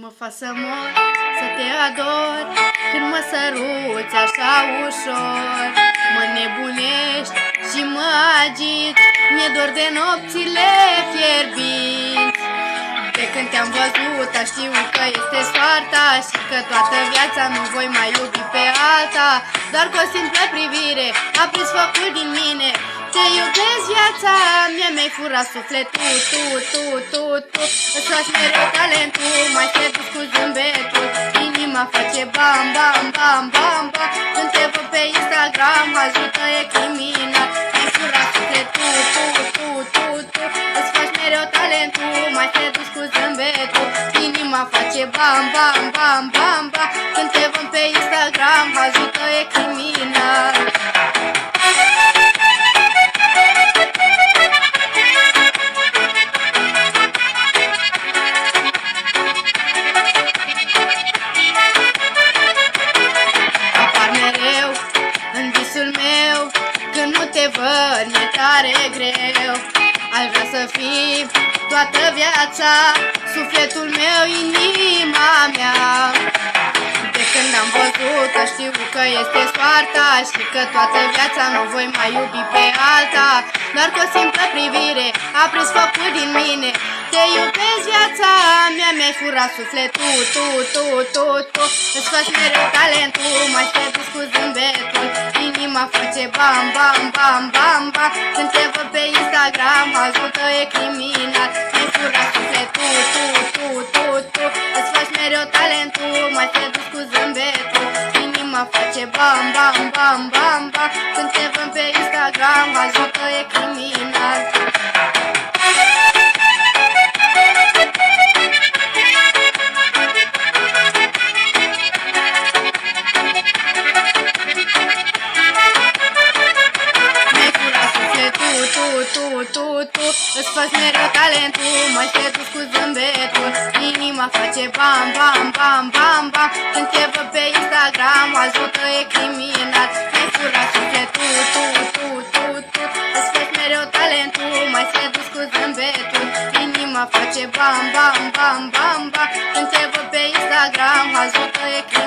Mă fac să mor, să te ador, când mă săruți așa ușor. Mă nebunești și mă agiți, mi-e dor de nopțile fierbinți. De când te-am văzut, știu că este soarta și că toată viața nu voi mai iubi pe alta. Doar cu o simplă privire a prins focul din mine. Te iubesc viața mea, mi-ai furat sufletul, tu îți faci mereu talentul, mai sedus cu zâmbetul. Inima face bam, bam, bam, bam, bam. Când te văd pe Instagram, ajută, e criminal. Mi-ai furat sufletul, tu îți faci mereu talentul, mai sedus cu zâmbetul. Inima face bam, bam, bam, bam, bam. Când te văd pe Instagram, ajută, e criminal. Când nu te văd, mi-e tare greu. Aș vrea să fii toată viața, sufletul meu, inima mea. De când am văzut, știu că este soarta și că toată viața nu voi mai iubi pe alta. Doar cu o simplă privire a prins focul din mine. Te iubesc viața mea, mi-ai furat sufletul, tu îți faci mereu talentul, mai sedus cu zâmbetul. Inima face bam, bam, bam, bam, bam. Când te văd pe Instagram, ajută, e criminal. Mi-ai furat sufletul, tu îți faci mereu talentul, mai sedus cu zâmbetul. Inima face bam, bam, bam, bam, bam. Când te văd pe Instagram, ajută, e criminal. Tu îți faci mereu talentul, mai sedus cu zâmbetul. Inima face bam, bam, bam, bam, bam. Când te văd pe Instagram, ajută, e criminal. Mi-ai furat sufletul, tu îți faci mereu talentul, mai sedus cu zâmbetul. Inima face bam, bam, bam, bam, bam. Când te văd pe Instagram, ajută, e criminal.